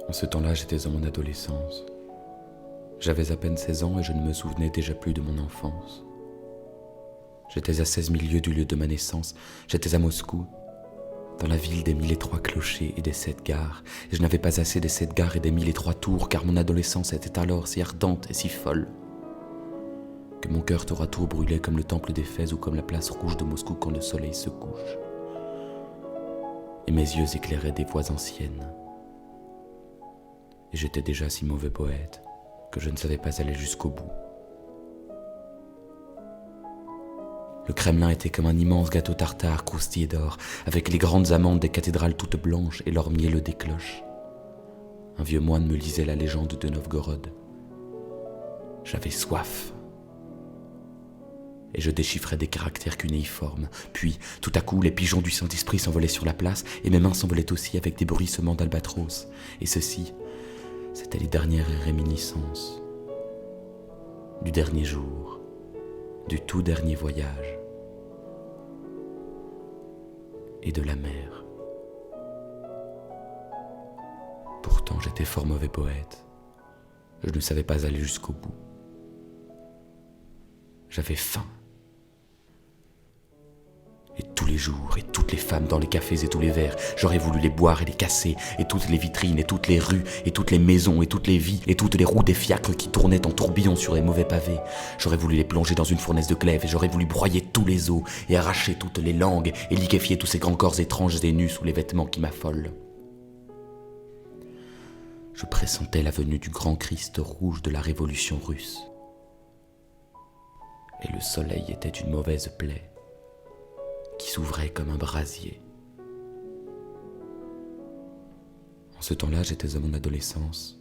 En ce temps-là, j'étais dans mon adolescence. J'avais à peine 16 ans et je ne me souvenais déjà plus de mon enfance. J'étais à 16 000 lieues du lieu de ma naissance. J'étais à Moscou, dans la ville des 1003 clochers et des 7 gares. Et je n'avais pas assez des 7 gares et des 1003 tours, car mon adolescence était alors si ardente et si folle que mon cœur tour à tour brûlait comme le temple d'Éphèse ou comme la place rouge de Moscou quand le soleil se couche. Et mes yeux éclairaient des voix anciennes. Et j'étais déjà si mauvais poète que je ne savais pas aller jusqu'au bout. Le Kremlin était comme un immense gâteau tartare croustillé d'or, avec les grandes amandes des cathédrales toutes blanches et l'or mielleux des cloches. Un vieux moine me lisait la légende de Novgorod. J'avais soif. Et je déchiffrais des caractères cunéiformes. Puis, tout à coup, les pigeons du Saint-Esprit s'envolaient sur la place, et mes mains s'envolaient aussi avec des bruissements d'albatros. Et ceci, c'était les dernières réminiscences du dernier jour, du tout dernier voyage, et de la mer. Pourtant, j'étais fort mauvais poète. Je ne savais pas aller jusqu'au bout. J'avais faim. Et tous les jours, et toutes les femmes dans les cafés et tous les verres, j'aurais voulu les boire et les casser, et toutes les vitrines, et toutes les rues, et toutes les maisons, et toutes les vies, et toutes les roues des fiacres qui tournaient en tourbillon sur les mauvais pavés. J'aurais voulu les plonger dans une fournaise de glaive, et j'aurais voulu broyer tous les os, et arracher toutes les langues, et liquéfier tous ces grands corps étranges et nus sous les vêtements qui m'affolent. Je pressentais la venue du grand Christ rouge de la révolution russe. Et le soleil était une mauvaise plaie qui s'ouvrait comme un brasier. En ce temps-là, j'étais à mon adolescence.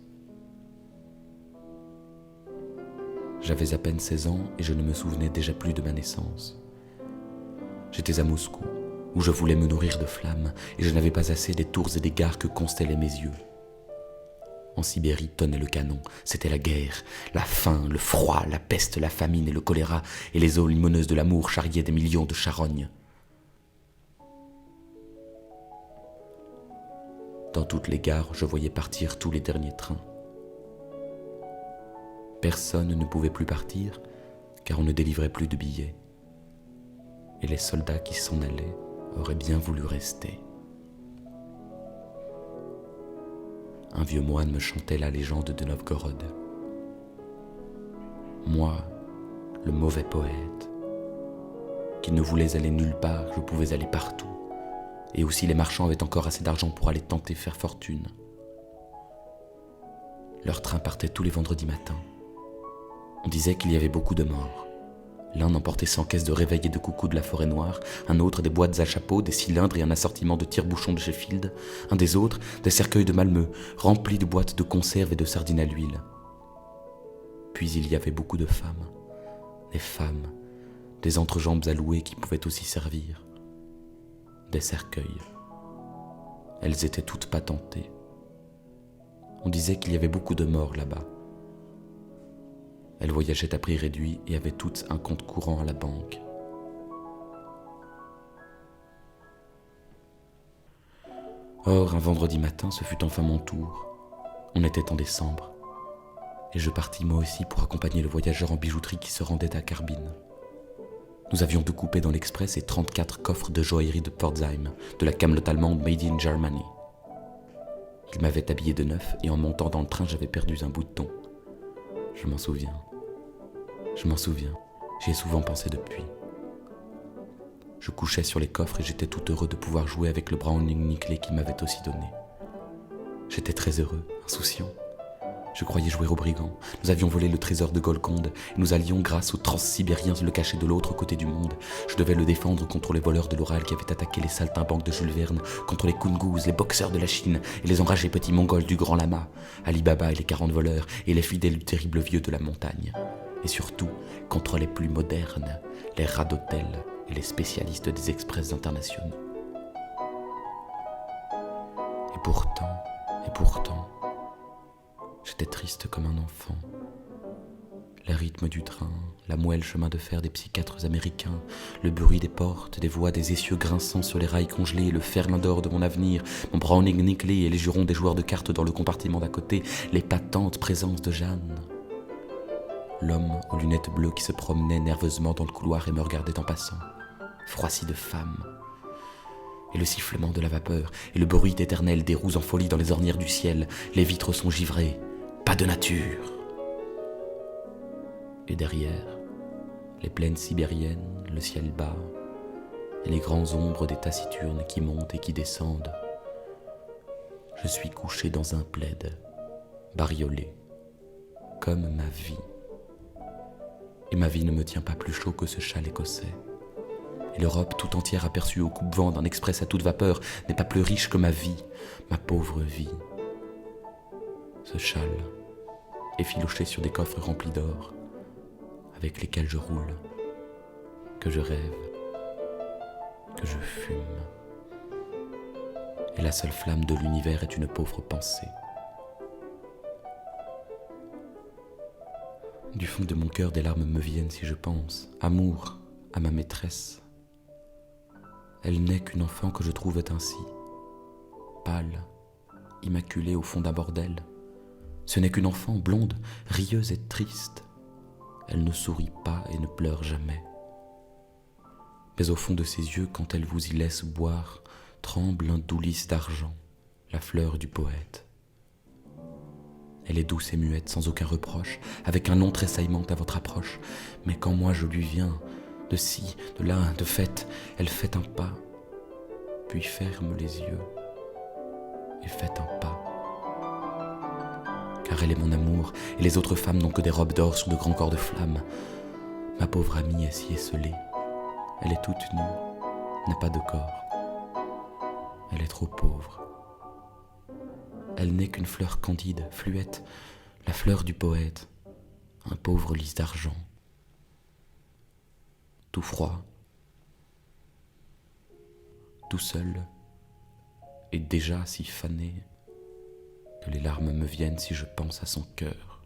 J'avais à peine 16 ans et je ne me souvenais déjà plus de ma naissance. J'étais à Moscou, où je voulais me nourrir de flammes, et je n'avais pas assez des tours et des gares que constellaient mes yeux. En Sibérie tonnait le canon, c'était la guerre, la faim, le froid, la peste, la famine et le choléra, et les eaux limoneuses de l'amour charriaient des millions de charognes. Dans toutes les gares, je voyais partir tous les derniers trains. Personne ne pouvait plus partir, car on ne délivrait plus de billets. Et les soldats qui s'en allaient auraient bien voulu rester. Un vieux moine me chantait la légende de Novgorod. Moi, le mauvais poète, qui ne voulait aller nulle part, je pouvais aller partout. Et aussi les marchands avaient encore assez d'argent pour aller tenter faire fortune. Leur train partait tous les vendredis matins. On disait qu'il y avait beaucoup de morts. L'un emportait 100 caisses de réveil et de coucou de la forêt noire, un autre des boîtes à chapeaux, des cylindres et un assortiment de tire-bouchons de Sheffield, un des autres des cercueils de Malmö, remplis de boîtes de conserve et de sardines à l'huile. Puis il y avait beaucoup de femmes, des entrejambes à louer qui pouvaient aussi servir, des cercueils. Elles étaient toutes patentées. On disait qu'il y avait beaucoup de morts là-bas. Elles voyageaient à prix réduit et avaient toutes un compte courant à la banque. Or, un vendredi matin, ce fut enfin mon tour. On était en décembre. Et je partis moi aussi pour accompagner le voyageur en bijouterie qui se rendait à Karbin. Nous avions tout coupé dans l'express et 34 coffres de joaillerie de Pforzheim, de la camelote allemande Made in Germany. Il m'avait habillé de neuf et en montant dans le train, j'avais perdu un bouton. Je m'en souviens, j'y ai souvent pensé depuis. Je couchais sur les coffres et j'étais tout heureux de pouvoir jouer avec le Browning nickelé qu'il m'avait aussi donné. J'étais très heureux, insouciant. Je croyais jouer aux brigands. Nous avions volé le trésor de Golconde et nous allions, grâce aux Transsibériens, le cacher de l'autre côté du monde. Je devais le défendre contre les voleurs de l'Oral qui avaient attaqué les saltimbanques de Jules Verne, contre les Kungouz, les boxeurs de la Chine et les enragés petits Mongols du Grand Lama, Ali Baba et les 40 voleurs et les fidèles du terrible vieux de la montagne. Et surtout, contre les plus modernes, les rats d'hôtel et les spécialistes des express internationaux. Et pourtant, j'étais triste comme un enfant. Le rythme du train, la moelle chemin de fer des psychiatres américains, le bruit des portes, des voix des essieux grinçants sur les rails congelés, le ferlin d'or de mon avenir, mon Browning nickelé et les jurons des joueurs de cartes dans le compartiment d'à côté, l'épatante présence de Jeanne. L'homme aux lunettes bleues qui se promenait nerveusement dans le couloir et me regardait en passant, froissi de femme. Et le sifflement de la vapeur, et le bruit éternel des roues en folie dans les ornières du ciel, les vitres sont givrées, pas de nature. Et derrière, les plaines sibériennes, le ciel bas, et les grands ombres des taciturnes qui montent et qui descendent. Je suis couché dans un plaid, bariolé, comme ma vie. Et ma vie ne me tient pas plus chaud que ce châle écossais. Et l'Europe tout entière aperçue au coupe-vent d'un express à toute vapeur n'est pas plus riche que ma vie, ma pauvre vie. Ce châle, effiloché sur des coffres remplis d'or, avec lesquels je roule, que je rêve, que je fume. Et la seule flamme de l'univers est une pauvre pensée. Du fond de mon cœur, des larmes me viennent si je pense, amour, à ma maîtresse. Elle n'est qu'une enfant que je trouve ainsi, pâle, immaculée au fond d'un bordel. Ce n'est qu'une enfant blonde, rieuse et triste. Elle ne sourit pas et ne pleure jamais. Mais au fond de ses yeux, quand elle vous y laisse boire, tremble un doux lys d'argent, la fleur du poète. Elle est douce et muette, sans aucun reproche, avec un long tressaillement à votre approche. Mais quand moi je lui viens, de ci, de là, de fait, elle fait un pas, puis ferme les yeux et fait un pas. Car elle est mon amour, et les autres femmes n'ont que des robes d'or sur de grands corps de flamme. Ma pauvre amie est si esselée. Elle est toute nue, n'a pas de corps. Elle est trop pauvre. Elle n'est qu'une fleur candide, fluette, la fleur du poète, un pauvre lys d'argent. Tout froid, tout seul, et déjà si fané que les larmes me viennent si je pense à son cœur.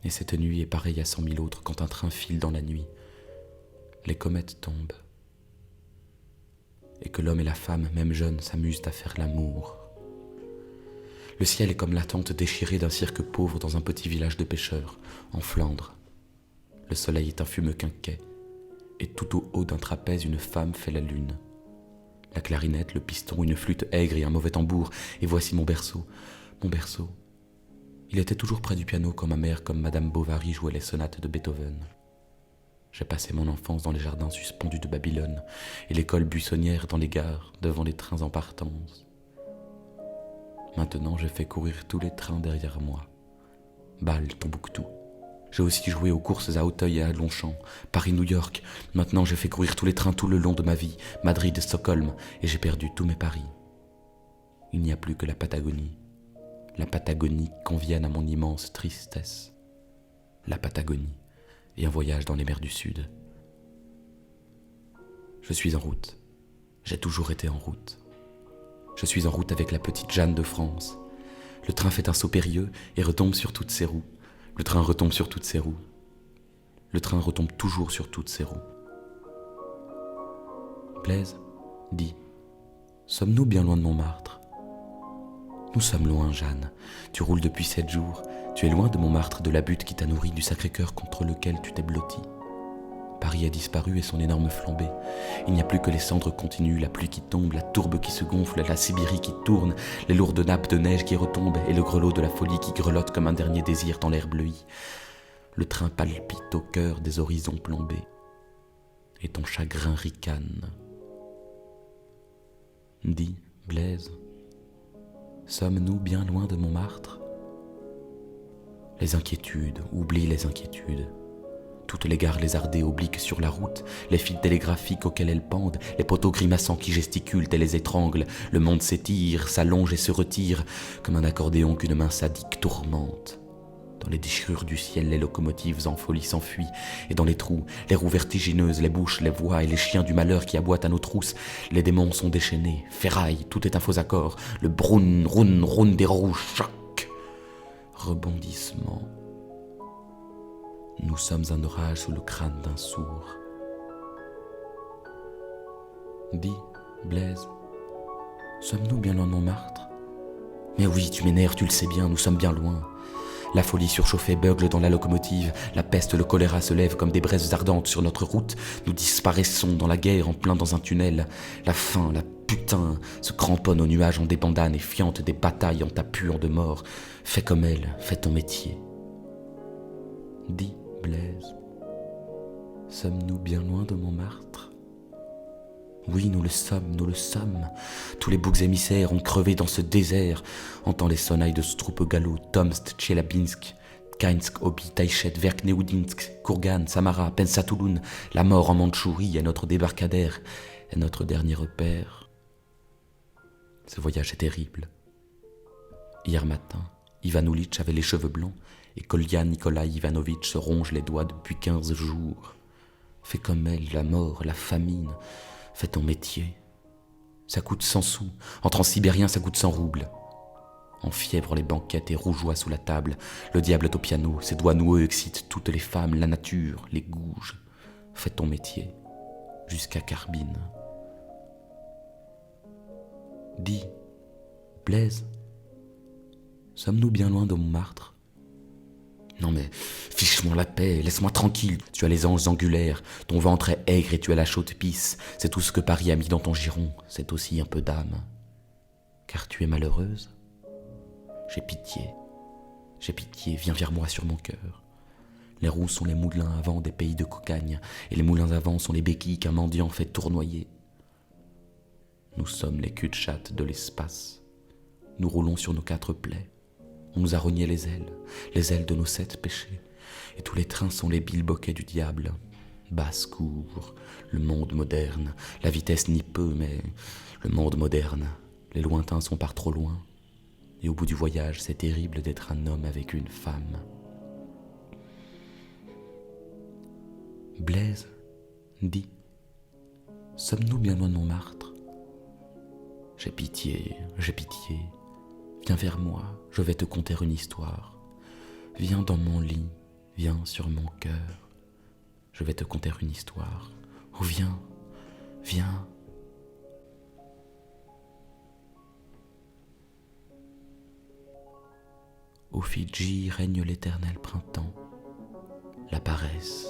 Et cette nuit est pareille à 100 000 autres quand un train file dans la nuit. Les comètes tombent. Et que l'homme et la femme, même jeunes, s'amusent à faire l'amour. Le ciel est comme la tente déchirée d'un cirque pauvre dans un petit village de pêcheurs, en Flandre. Le soleil est un fumeux quinquet, et tout au haut d'un trapèze, une femme fait la lune. La clarinette, le piston, une flûte aigre et un mauvais tambour, et voici mon berceau. Mon berceau. Il était toujours près du piano quand ma mère, comme Madame Bovary, jouait les sonates de Beethoven. J'ai passé mon enfance dans les jardins suspendus de Babylone et l'école buissonnière dans les gares, devant les trains en partance. Maintenant, je fais courir tous les trains derrière moi. Bâle, Tombouctou. J'ai aussi joué aux courses à Auteuil et à Longchamp, Paris-New York. Maintenant, je fais courir tous les trains tout le long de ma vie, Madrid, Stockholm, et j'ai perdu tous mes paris. Il n'y a plus que la Patagonie convienne à mon immense tristesse. La Patagonie. Et un voyage dans les mers du Sud. Je suis en route. J'ai toujours été en route. Je suis en route avec la petite Jeanne de France. Le train fait un saut périlleux et retombe sur toutes ses roues. Le train retombe sur toutes ses roues. Le train retombe toujours sur toutes ses roues. Blaise, dis, sommes-nous bien loin de Montmartre ? Nous sommes loin, Jeanne. Tu roules depuis 7 jours. Tu es loin de Montmartre, de la butte qui t'a nourri, du Sacré-Cœur contre lequel tu t'es blotti. Paris a disparu et son énorme flambée. Il n'y a plus que les cendres continues, la pluie qui tombe, la tourbe qui se gonfle, la Sibérie qui tourne, les lourdes nappes de neige qui retombent et le grelot de la folie qui grelotte comme un dernier désir dans l'air bleui. Le train palpite au cœur des horizons plombés et ton chagrin ricane. Dis, Blaise, sommes-nous bien loin de Montmartre ? Les inquiétudes, oublie les inquiétudes. Toutes les gares lézardées obliques sur la route, les fils télégraphiques auxquels elles pendent, les poteaux grimaçants qui gesticulent et les étranglent, le monde s'étire, s'allonge et se retire, comme un accordéon qu'une main sadique tourmente. Dans les déchirures du ciel, les locomotives en folie s'enfuient, et dans les trous, les roues vertigineuses, les bouches, les voix et les chiens du malheur qui aboient à nos trousses, les démons sont déchaînés, ferraille, tout est un faux accord, le broun, roun, roun des roues, choc. rebondissement. Nous sommes un orage sous le crâne d'un sourd. Dis, Blaise, sommes-nous bien loin de Montmartre ? Mais oui, tu m'énerves, tu le sais bien, nous sommes bien loin. La folie surchauffée beugle dans la locomotive, la peste, le choléra se lèvent comme des braises ardentes sur notre route, nous disparaissons dans la guerre en plein dans un tunnel, la faim, la putain, se cramponne aux nuages en des bandanes et fiente des batailles en t'appuant de mort. Fais comme elle, fais ton métier. Dis, Blaise, sommes-nous bien loin de Montmartre ? Oui, nous le sommes, nous le sommes. Tous les boucs émissaires ont crevé dans ce désert. Entends les sonnailles de Stroupe-Galo, Tomsk, Tchelabinsk, Kainsk, Obi, Taïchet, Verkneoudinsk, Kourgan, Samara, Pensatoulon. La mort en Mandchourie est notre débarcadère, est notre dernier repère. Ce voyage est terrible. Hier matin, Ivan Oulitch avait les cheveux blancs et Kolya Nikolai Ivanovitch se ronge les doigts depuis 15 jours. Fais comme elle, la mort, la famine. Fais ton métier. Ça coûte 100 sous. Entre en sibérien, ça coûte 100 roubles. En fièvre les banquettes et rougeoie sous la table. Le diable est au piano. Ses doigts noueux excitent toutes les femmes, la nature, les gouges. Fais ton métier. Jusqu'à Carbine. Dis, Blaise, sommes-nous bien loin de Montmartre ? Non mais, fiche-moi la paix, laisse-moi tranquille. Tu as les anges angulaires, ton ventre est aigre et tu as la chaude pisse. C'est tout ce que Paris a mis dans ton giron, c'est aussi un peu d'âme. Car tu es malheureuse ? J'ai pitié, viens vers moi sur mon cœur. Les roues sont les moulins à vent des pays de cocagne, et les moulins à vent sont les béquilles qu'un mendiant fait tournoyer. Nous sommes les cul-de-chatte de l'espace. Nous roulons sur nos 4 plaies. On nous a rogné les ailes de nos 7 péchés. Et tous les trains sont les bilboquets du diable. Basse-cour, le monde moderne. La vitesse n'y peut, mais le monde moderne. Les lointains sont par trop loin. Et au bout du voyage, c'est terrible d'être un homme avec une femme. Blaise, dis, sommes-nous bien loin de Montmartre ? J'ai pitié. Viens vers moi, je vais te conter une histoire. Viens dans mon lit, viens sur mon cœur. Je vais te conter une histoire. Oh viens. Au Fidji règne l'éternel printemps, la paresse.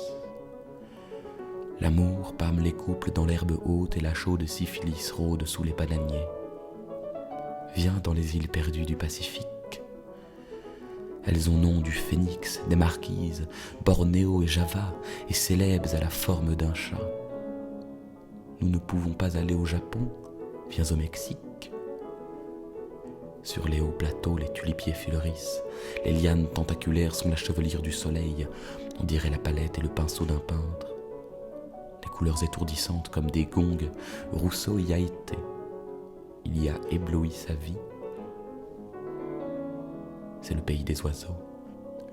L'amour pâme les couples dans l'herbe haute et la chaude syphilis rôde sous les bananiers. Viens dans les îles perdues du Pacifique. Elles ont nom du phénix, des marquises, Bornéo et Java, et célèbres à la forme d'un chat. Nous ne pouvons pas aller au Japon, viens au Mexique. Sur les hauts plateaux, les tulipiers fleurissent, les lianes tentaculaires sont la chevelure du soleil, on dirait la palette et le pinceau d'un peintre. Les couleurs étourdissantes comme des gongs, Rousseau y a été. Il y a ébloui sa vie. C'est le pays des oiseaux.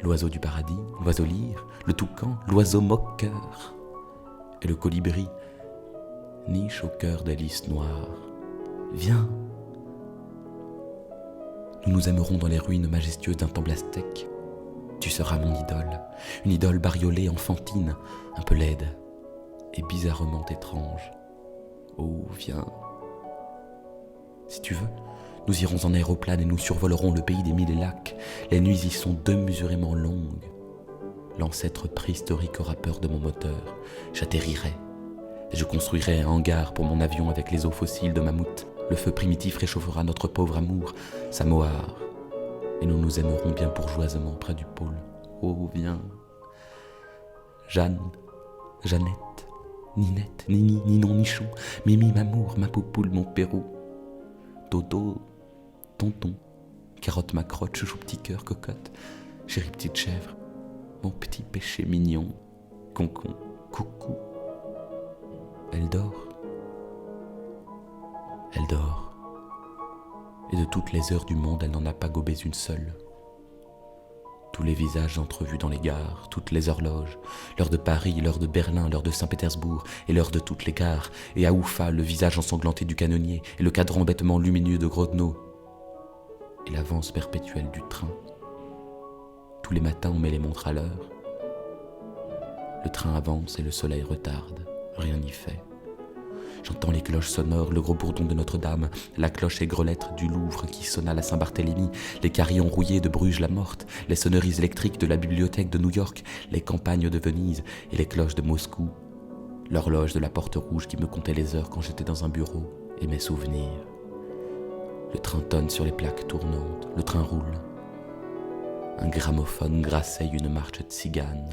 L'oiseau du paradis, l'oiseau lyre, le toucan, l'oiseau moqueur. Et le colibri niche au cœur des lys noirs. Viens. Nous nous aimerons dans les ruines majestueuses d'un temple aztèque. Tu seras mon idole, une idole bariolée, enfantine, un peu laide et bizarrement étrange. Oh, viens. Si tu veux, nous irons en aéroplane et nous survolerons le pays des 1000 lacs. Les nuits y sont démesurément longues. L'ancêtre préhistorique aura peur de mon moteur. J'atterrirai. Et je construirai un hangar pour mon avion avec les os fossiles de mammouth. Le feu primitif réchauffera notre pauvre amour, Samoar. Et nous nous aimerons bien bourgeoisement près du pôle. Oh, viens. Jeanne, Jeannette, Ninette, Nini, Ninon, Nichon, Mimi, Mamour, ma poupoule, mon Pérou. Dodo, tonton, carotte, ma crotte, chouchou, petit cœur, cocotte, chérie petite chèvre, mon petit péché mignon, concon, coucou. Elle dort. Elle dort. Et de toutes les heures du monde, elle n'en a pas gobé une seule. Tous les visages entrevus dans les gares, toutes les horloges, l'heure de Paris, l'heure de Berlin, l'heure de Saint-Pétersbourg, et l'heure de toutes les gares, et à Oufa, le visage ensanglanté du canonnier, et le cadran bêtement lumineux de Grodno, et l'avance perpétuelle du train. tous les matins on met les montres à l'heure. Le train avance et le soleil retarde, rien n'y fait. J'entends les cloches sonores, le gros bourdon de Notre-Dame, la cloche aigrelette du Louvre qui sonne à la Saint-Barthélemy, les carillons rouillés de Bruges la Morte, les sonneries électriques de la bibliothèque de New York, les campagnes de Venise et les cloches de Moscou, l'horloge de la Porte Rouge qui me comptait les heures quand j'étais dans un bureau et mes souvenirs. Le train tonne sur les plaques tournantes, le train roule. Un gramophone grasseille une marche tzigane.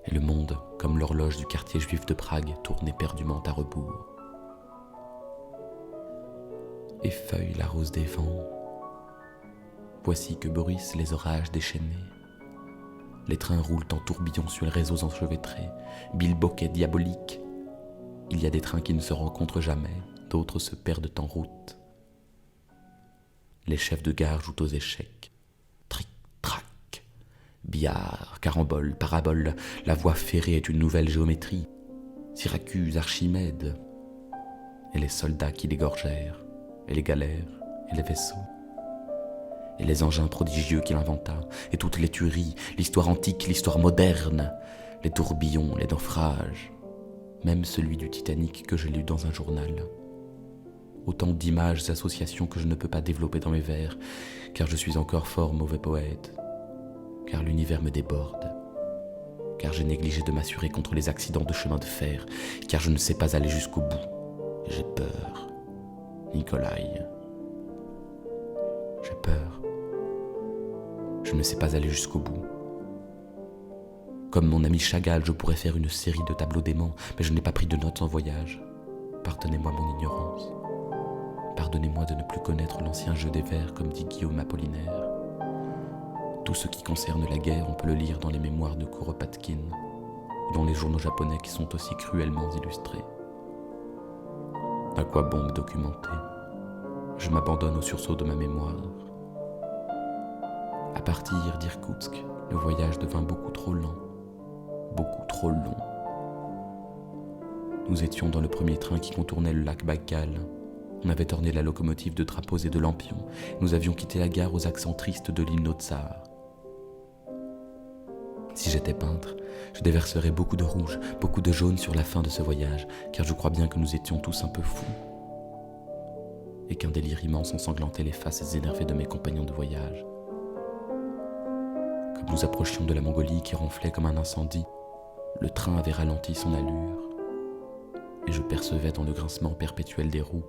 Et le monde, comme l'horloge du quartier juif de Prague, tourne éperdument à rebours. Effeuille la rose des vents. Voici que bruissent les orages déchaînés. Les trains roulent en tourbillon sur les réseaux enchevêtrés, bilboquets diaboliques. Il y a des trains qui ne se rencontrent jamais, d'autres se perdent en route. Les chefs de gare jouent aux échecs. Tric-trac, billard, carambole, parabole, la voie ferrée est une nouvelle géométrie. Syracuse, Archimède, et les soldats qui l'égorgèrent, et les galères, et les vaisseaux, et les engins prodigieux qu'il inventa, et toutes les tueries, l'histoire antique, l'histoire moderne, les tourbillons, les naufrages, même celui du Titanic que j'ai lu dans un journal. Autant d'images, associations que je ne peux pas développer dans mes vers, car je suis encore fort mauvais poète, car l'univers me déborde, car j'ai négligé de m'assurer contre les accidents de chemin de fer, car je ne sais pas aller jusqu'au bout. J'ai peur. Nikolai. J'ai peur. Je ne sais pas aller jusqu'au bout. Comme mon ami Chagall, je pourrais faire une série de tableaux déments, mais je n'ai pas pris de notes en voyage. Pardonnez-moi mon ignorance. Pardonnez-moi de ne plus connaître l'ancien jeu des vers, comme dit Guillaume Apollinaire. Tout ce qui concerne la guerre, on peut le lire dans les mémoires de Kuropatkin, ou dans les journaux japonais qui sont aussi cruellement illustrés. À quoi bon me documenter ? Je m'abandonne au sursaut de ma mémoire. À partir d'Irkoutsk, le voyage devint beaucoup trop lent. Beaucoup trop long. Nous étions dans le premier train qui contournait le lac Baïkal. On avait orné la locomotive de drapeaux et de lampions. Nous avions quitté la gare aux accents tristes de l'hymne au tsar. Si j'étais peintre, je déverserais beaucoup de rouge, beaucoup de jaune sur la fin de ce voyage, car je crois bien que nous étions tous un peu fous. Et qu'un délire immense ensanglantait les faces énervées de mes compagnons de voyage. Comme nous approchions de la Mongolie qui ronflait comme un incendie, le train avait ralenti son allure. Et je percevais dans le grincement perpétuel des roues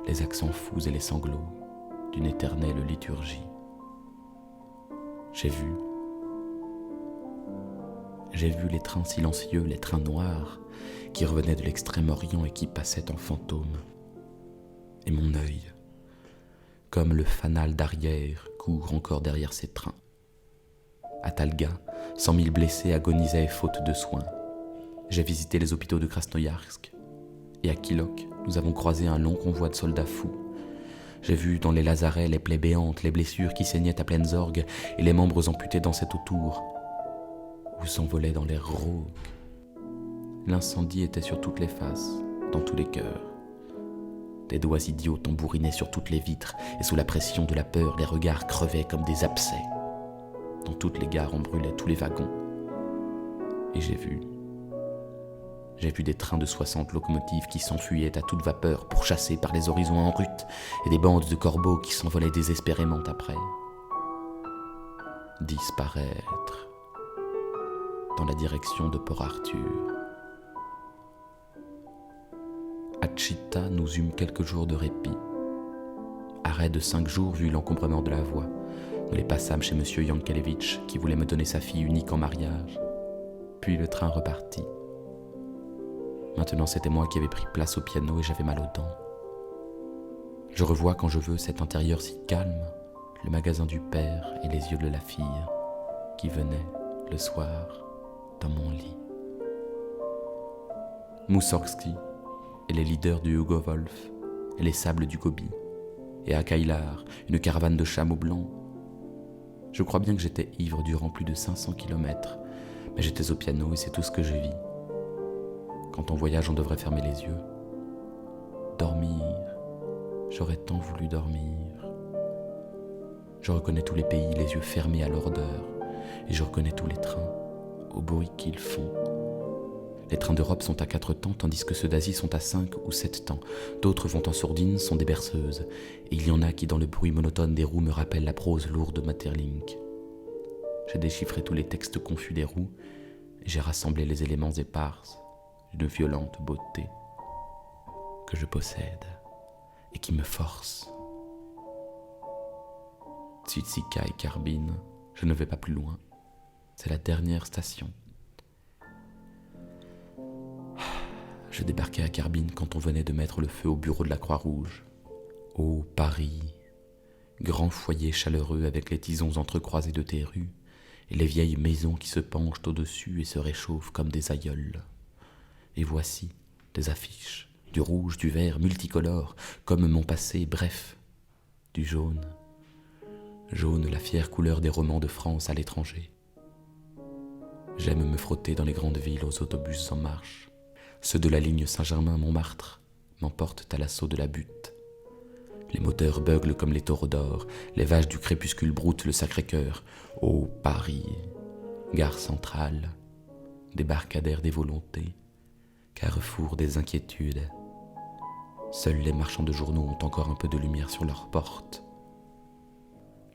les accents fous et les sanglots d'une éternelle liturgie. J'ai vu les trains silencieux, les trains noirs qui revenaient de l'extrême-orient et qui passaient en fantômes. Et mon œil, comme le fanal d'arrière, court encore derrière ces trains. À Talga, 100 000 blessés agonisaient faute de soins. J'ai visité les hôpitaux de Krasnoïarsk. Et à Kilok, nous avons croisé un long convoi de soldats fous. J'ai vu dans les lazarets les plaies béantes, les blessures qui saignaient à pleines orgues et les membres amputés dansaient autour, où s'envolaient dans l'air rauque. L'incendie était sur toutes les faces, dans tous les cœurs. Des doigts idiots tambourinaient sur toutes les vitres et sous la pression de la peur, les regards crevaient comme des abcès. Dans toutes les gares, on brûlait tous les wagons. Et j'ai vu des trains de 60 locomotives qui s'enfuyaient à toute vapeur, pourchassés par les horizons en rut, et des bandes de corbeaux qui s'envolaient désespérément après. Disparaître dans la direction de Port-Arthur. À Tchita, nous eûmes quelques jours de répit. Arrêt de 5 jours vu l'encombrement de la voie. Nous les passâmes chez M. Yankelevitch, qui voulait me donner sa fille unique en mariage. Puis le train repartit. Maintenant, c'était moi qui avais pris place au piano et j'avais mal aux dents. Je revois quand je veux cet intérieur si calme, le magasin du père et les yeux de la fille, qui venaient, le soir, dans mon lit. Moussorgsky et les leaders du Hugo Wolf et les sables du Gobi, et à Kailar, une caravane de chameaux blancs. Je crois bien que j'étais ivre durant plus de 500 kilomètres, mais j'étais au piano et c'est tout ce que je vis. Quand on voyage, on devrait fermer les yeux. Dormir, j'aurais tant voulu dormir. Je reconnais tous les pays, les yeux fermés à l'ordeur, et je reconnais tous les trains, au bruit qu'ils font. Les trains d'Europe sont à 4 temps, tandis que ceux d'Asie sont à 5 ou 7 temps. D'autres vont en sourdine, sont des berceuses, et il y en a qui, dans le bruit monotone des roues, me rappellent la prose lourde de Maeterlinck. J'ai déchiffré tous les textes confus des roues, et j'ai rassemblé les éléments épars d'une violente beauté que je possède et qui me force. Tsitsika et Carbine, je ne vais pas plus loin. C'est la dernière station. Je débarquais à Carbine quand on venait de mettre le feu au bureau de la Croix-Rouge. Ô Paris, grand foyer chaleureux avec les tisons entrecroisés de tes rues et les vieilles maisons qui se penchent au-dessus et se réchauffent comme des aïeuls. Et voici des affiches, du rouge, du vert, multicolores, comme mon passé, bref, du jaune. Jaune, la fière couleur des romans de France à l'étranger. J'aime me frotter dans les grandes villes aux autobus en marche. Ceux de la ligne Saint-Germain-Montmartre m'emportent à l'assaut de la butte. Les moteurs beuglent comme les taureaux d'or, les vaches du crépuscule broutent le Sacré-Cœur. Ô Paris, gare centrale, débarcadère des volontés, carrefour des inquiétudes. Seuls les marchands de journaux ont encore un peu de lumière sur leurs portes.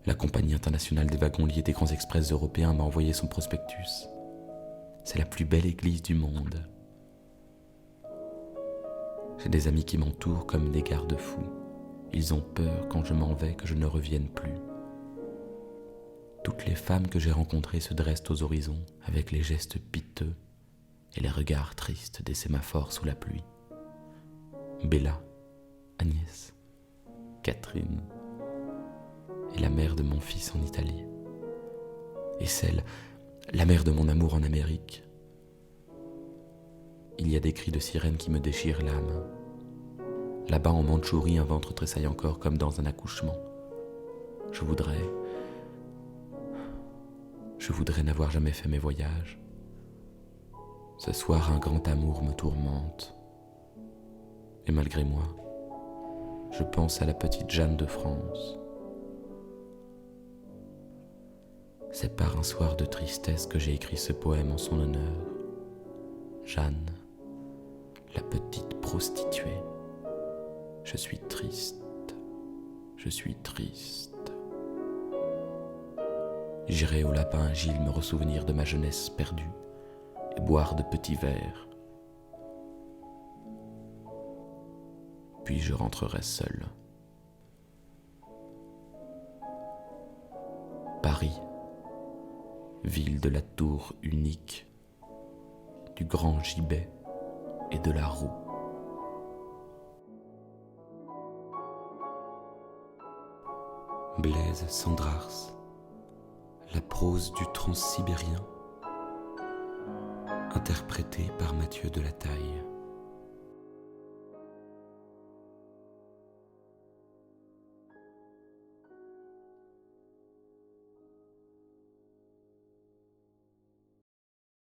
La Compagnie internationale des wagons-liés des grands express européens m'a envoyé son prospectus. C'est la plus belle église du monde. J'ai des amis qui m'entourent comme des garde-fous. Ils ont peur quand je m'en vais que je ne revienne plus. Toutes les femmes que j'ai rencontrées se dressent aux horizons avec les gestes piteux et les regards tristes des sémaphores sous la pluie. Bella, Agnès, Catherine et la mère de mon fils en Italie. Et la mère de mon amour en Amérique. Il y a des cris de sirène qui me déchirent l'âme. Là-bas en Mandchourie, un ventre tressaille encore comme dans un accouchement. Je voudrais n'avoir jamais fait mes voyages. Ce soir, un grand amour me tourmente. Et malgré moi, je pense à la petite Jeanne de France. C'est par un soir de tristesse que j'ai écrit ce poème en son honneur. Jeanne, la petite prostituée. Je suis triste, je suis triste. J'irai au lapin Gilles me ressouvenir de ma jeunesse perdue et boire de petits verres. Puis je rentrerai seul. Paris, ville de la tour unique, du grand gibet et de la roue. Blaise Cendrars, la prose du transsibérien, interprétée par Mathieu Delataille.